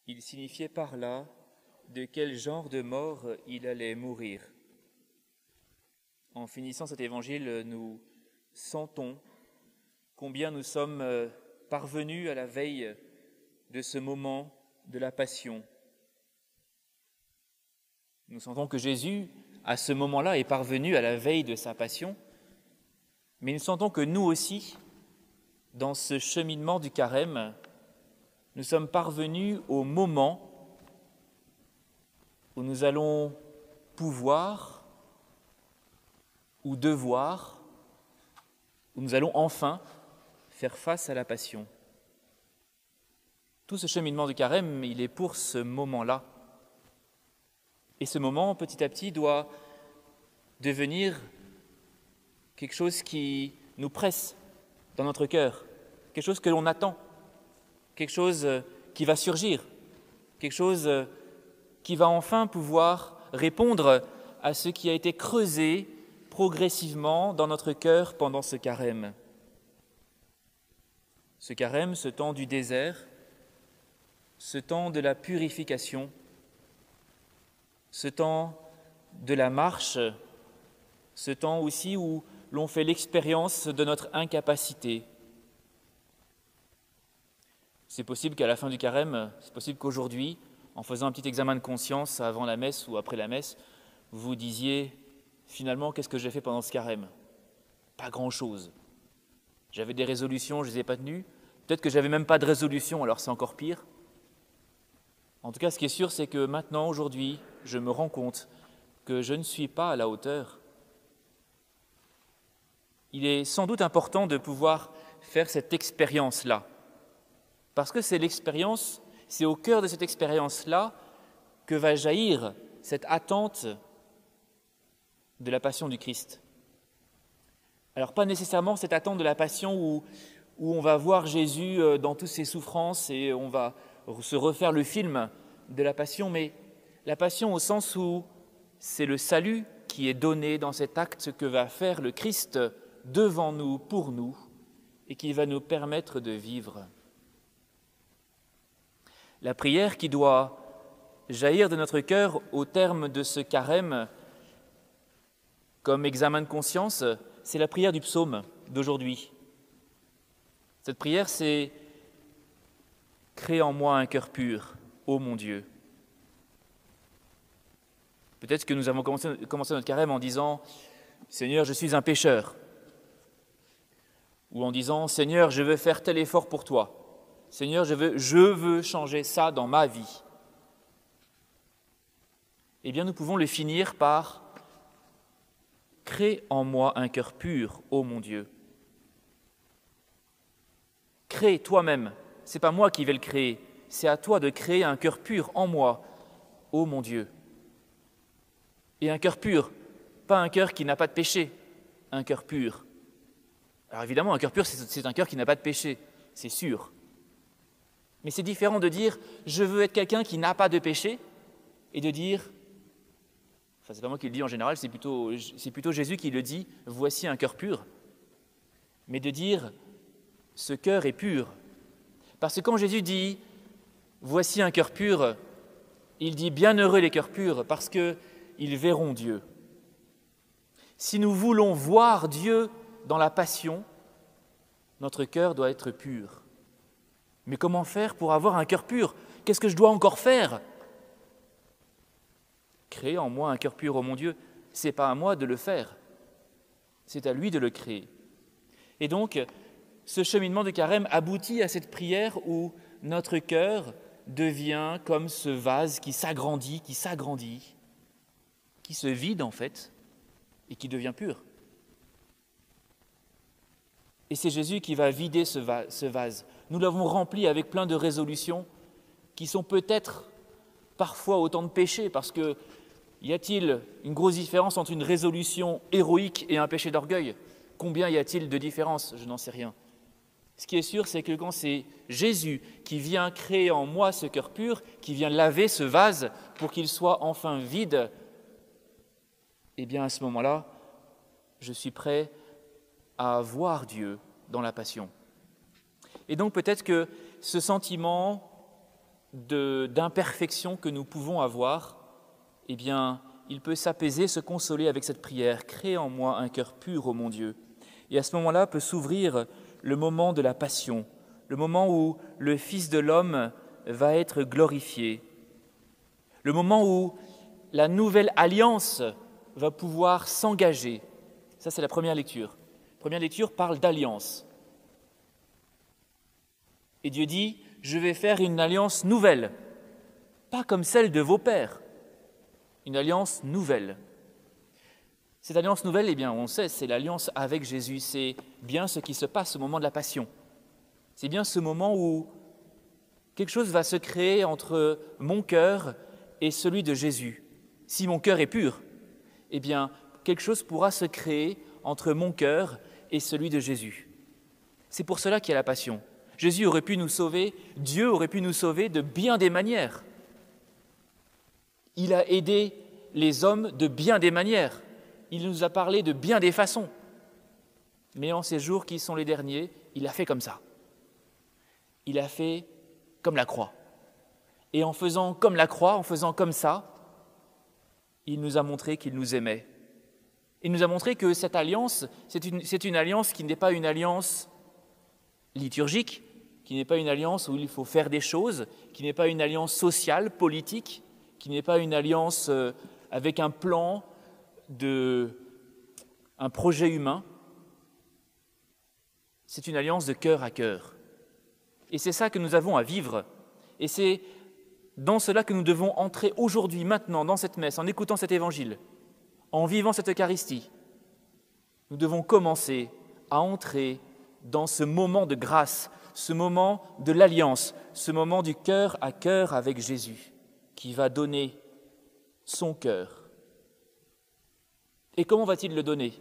Il signifiait par là de quel genre de mort il allait mourir. En finissant cet évangile, nous sentons combien nous sommes parvenus à la veille de ce moment de la Passion. Nous sentons que Jésus, à ce moment-là, est parvenu à la veille de sa Passion, mais nous sentons que nous aussi, dans ce cheminement du carême, nous sommes parvenus au moment où nous allons pouvoir ou devoir, où nous allons enfin faire face à la Passion. Tout ce cheminement du carême, il est pour ce moment-là. Et ce moment, petit à petit, doit devenir quelque chose qui nous presse dans notre cœur, quelque chose que l'on attend, quelque chose qui va surgir, quelque chose qui va enfin pouvoir répondre à ce qui a été creusé progressivement dans notre cœur pendant ce carême. Ce carême, ce temps du désert, ce temps de la purification, ce temps de la marche, ce temps aussi où l'on fait l'expérience de notre incapacité. C'est possible qu'à la fin du carême, c'est possible qu'aujourd'hui, en faisant un petit examen de conscience avant la messe ou après la messe, vous disiez « Finalement, qu'est-ce que j'ai fait pendant ce carême ?» Pas grand-chose. J'avais des résolutions, je ne les ai pas tenues. Peut-être que j'avais même pas de résolution, alors c'est encore pire. En tout cas, ce qui est sûr, c'est que maintenant, aujourd'hui, je me rends compte que je ne suis pas à la hauteur. Il est sans doute important de pouvoir faire cette expérience-là, parce que c'est l'expérience, c'est au cœur de cette expérience-là que va jaillir cette attente de la passion du Christ. Alors pas nécessairement cette attente de la passion où on va voir Jésus dans toutes ses souffrances et on va se refaire le film de la passion, mais la passion au sens où c'est le salut qui est donné dans cet acte que va faire le Christ devant nous, pour nous, et qui va nous permettre de vivre. La prière qui doit jaillir de notre cœur au terme de ce carême, comme examen de conscience, c'est la prière du psaume d'aujourd'hui. Cette prière, c'est « Crée en moi un cœur pur, ô mon Dieu ». Peut-être que nous avons commencé notre carême en disant « Seigneur, je suis un pécheur » ou en disant « Seigneur, je veux faire tel effort pour toi ». Seigneur, je veux changer ça dans ma vie. Eh bien, nous pouvons le finir par « Crée en moi un cœur pur, ô mon Dieu ». Crée toi-même, ce n'est pas moi qui vais le créer, c'est à toi de créer un cœur pur en moi, ô mon Dieu. Et un cœur pur, pas un cœur qui n'a pas de péché, un cœur pur. Alors évidemment, un cœur pur, c'est un cœur qui n'a pas de péché, c'est sûr. Mais c'est différent de dire « je veux être quelqu'un qui n'a pas de péché » et de dire, enfin c'est pas moi qui le dis en général, c'est plutôt Jésus qui le dit « voici un cœur pur », mais de dire « ce cœur est pur ». Parce que quand Jésus dit « voici un cœur pur », il dit « bienheureux les cœurs purs » parce qu'ils verront Dieu. Si nous voulons voir Dieu dans la passion, notre cœur doit être pur. Mais comment faire pour avoir un cœur pur ? Qu'est-ce que je dois encore faire ? Créer en moi un cœur pur, ô mon Dieu, ce n'est pas à moi de le faire, c'est à lui de le créer. Et donc, ce cheminement de carême aboutit à cette prière où notre cœur devient comme ce vase qui s'agrandit, qui se vide en fait, et qui devient pur. Et c'est Jésus qui va vider ce vase. Nous l'avons rempli avec plein de résolutions qui sont peut-être parfois autant de péchés, parce que y a-t-il une grosse différence entre une résolution héroïque et un péché d'orgueil ? Combien y a-t-il de différence ? Je n'en sais rien. Ce qui est sûr, c'est que quand c'est Jésus qui vient créer en moi ce cœur pur, qui vient laver ce vase pour qu'il soit enfin vide, eh bien à ce moment-là, je suis prêt à voir Dieu dans la passion. Et donc peut-être que ce sentiment d'imperfection que nous pouvons avoir, eh bien, il peut s'apaiser, se consoler avec cette prière. Crée en moi un cœur pur, ô mon Dieu. Et à ce moment-là peut s'ouvrir le moment de la passion, le moment où le Fils de l'homme va être glorifié, le moment où la nouvelle alliance va pouvoir s'engager. Ça, c'est la première lecture. La première lecture parle d'alliance. Et Dieu dit, je vais faire une alliance nouvelle, pas comme celle de vos pères, une alliance nouvelle. Cette alliance nouvelle, eh bien, on sait, c'est l'alliance avec Jésus, c'est bien ce qui se passe au moment de la Passion. C'est bien ce moment où quelque chose va se créer entre mon cœur et celui de Jésus. Si mon cœur est pur, eh bien, quelque chose pourra se créer entre mon cœur et celui de Jésus. C'est pour cela qu'il y a la Passion. Jésus aurait pu nous sauver, Dieu aurait pu nous sauver de bien des manières. Il a aidé les hommes de bien des manières. Il nous a parlé de bien des façons. Mais en ces jours qui sont les derniers, il a fait comme ça. Il a fait comme la croix. Et en faisant comme la croix, en faisant comme ça, il nous a montré qu'il nous aimait. Il nous a montré que cette alliance, c'est une alliance qui n'est pas une alliance liturgique, qui n'est pas une alliance où il faut faire des choses, qui n'est pas une alliance sociale, politique, qui n'est pas une alliance avec un plan, un projet humain. C'est une alliance de cœur à cœur. Et c'est ça que nous avons à vivre. Et c'est dans cela que nous devons entrer aujourd'hui, maintenant, dans cette messe, en écoutant cet évangile, en vivant cette Eucharistie. Nous devons commencer à entrer dans ce moment de grâce, ce moment de l'alliance, ce moment du cœur à cœur avec Jésus, qui va donner son cœur. Et comment va-t-il le donner ?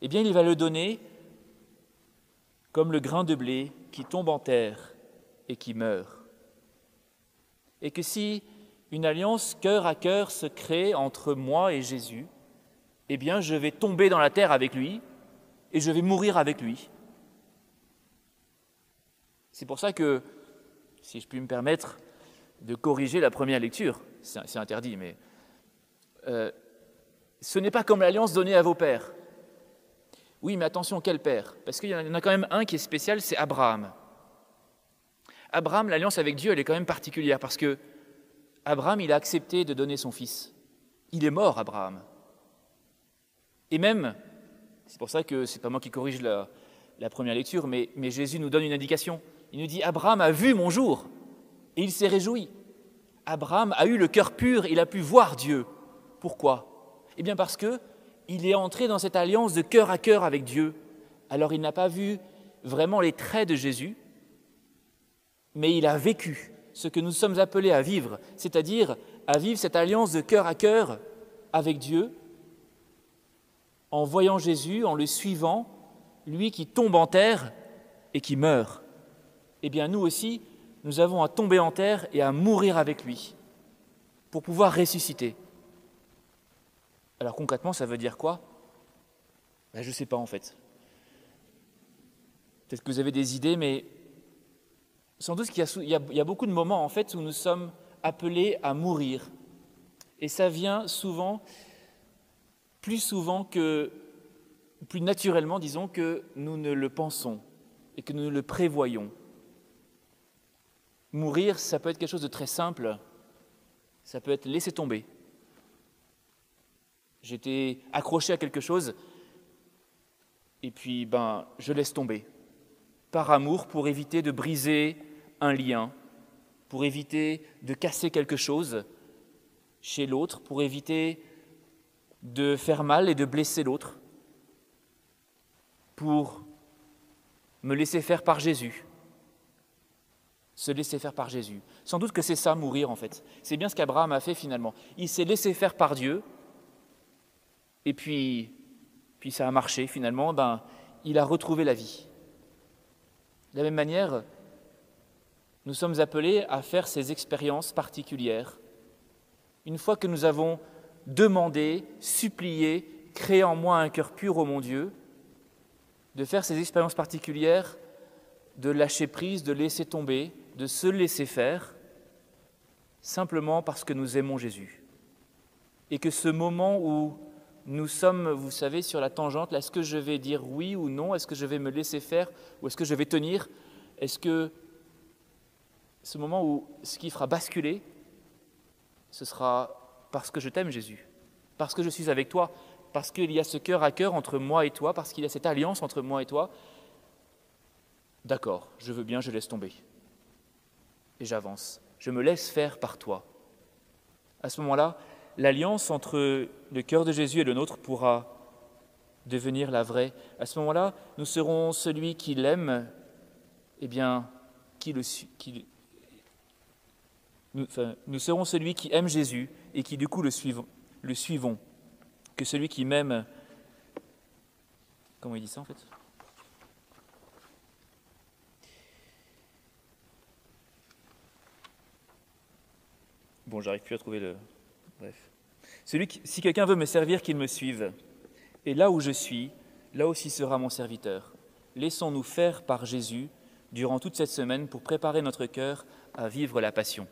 Eh bien, il va le donner comme le grain de blé qui tombe en terre et qui meurt. Et que si une alliance cœur à cœur se crée entre moi et Jésus, eh bien, je vais tomber dans la terre avec lui et je vais mourir avec lui. C'est pour ça que, si je puis me permettre de corriger la première lecture, c'est interdit, mais ce n'est pas comme l'alliance donnée à vos pères. Oui, mais attention, quel père ? Parce qu'il y en a quand même un qui est spécial, c'est Abraham. Abraham, l'alliance avec Dieu, elle est quand même particulière, parce que Abraham, il a accepté de donner son fils. Il est mort, Abraham. Et même, c'est pour ça que ce n'est pas moi qui corrige la première lecture, mais Jésus nous donne une indication. Il nous dit, Abraham a vu mon jour, et il s'est réjoui. Abraham a eu le cœur pur, il a pu voir Dieu. Pourquoi ? Eh bien parce qu'il est entré dans cette alliance de cœur à cœur avec Dieu. Alors il n'a pas vu vraiment les traits de Jésus, mais il a vécu ce que nous sommes appelés à vivre, c'est-à-dire à vivre cette alliance de cœur à cœur avec Dieu, en voyant Jésus, en le suivant, lui qui tombe en terre et qui meurt. Eh bien nous aussi, nous avons à tomber en terre et à mourir avec lui pour pouvoir ressusciter. Alors concrètement, ça veut dire quoi ? Je ne sais pas en fait. Peut-être que vous avez des idées, mais sans doute qu'il y a beaucoup de moments en fait où nous sommes appelés à mourir. Et ça vient souvent, plus naturellement, disons, que nous ne le pensons et que nous le prévoyons. Mourir, ça peut être quelque chose de très simple, ça peut être laisser tomber. J'étais accroché à quelque chose et puis je laisse tomber. Par amour, pour éviter de briser un lien, pour éviter de casser quelque chose chez l'autre, pour éviter de faire mal et de blesser l'autre, pour me laisser faire par Jésus. Se laisser faire par Jésus. Sans doute que c'est ça, mourir en fait. C'est bien ce qu'Abraham a fait finalement. Il s'est laissé faire par Dieu, et puis ça a marché finalement, il a retrouvé la vie. De la même manière, nous sommes appelés à faire ces expériences particulières. Une fois que nous avons demandé, supplié, créé en moi un cœur pur, ô mon Dieu, de faire ces expériences particulières, de lâcher prise, de laisser tomber, de se laisser faire simplement parce que nous aimons Jésus. Et que ce moment où nous sommes, vous savez, sur la tangente, là, est-ce que je vais dire oui ou non? Est-ce que je vais me laisser faire ou est-ce que je vais tenir? Est-ce que ce moment où ce qui fera basculer, ce sera parce que je t'aime, Jésus, parce que je suis avec toi, parce qu'il y a ce cœur à cœur entre moi et toi, parce qu'il y a cette alliance entre moi et toi. D'accord, je veux bien, je laisse tomber. Et j'avance. Je me laisse faire par toi. À ce moment-là, l'alliance entre le cœur de Jésus et le nôtre pourra devenir la vraie. À ce moment-là, nous serons celui qui l'aime, eh bien, nous serons celui qui aime Jésus et qui du coup le suivons, que celui qui m'aime. Comment il dit ça en fait? Bon, j'arrive plus à trouver le... Bref. Si quelqu'un veut me servir, qu'il me suive. Et là où je suis, là aussi sera mon serviteur. Laissons-nous faire par Jésus durant toute cette semaine pour préparer notre cœur à vivre la passion.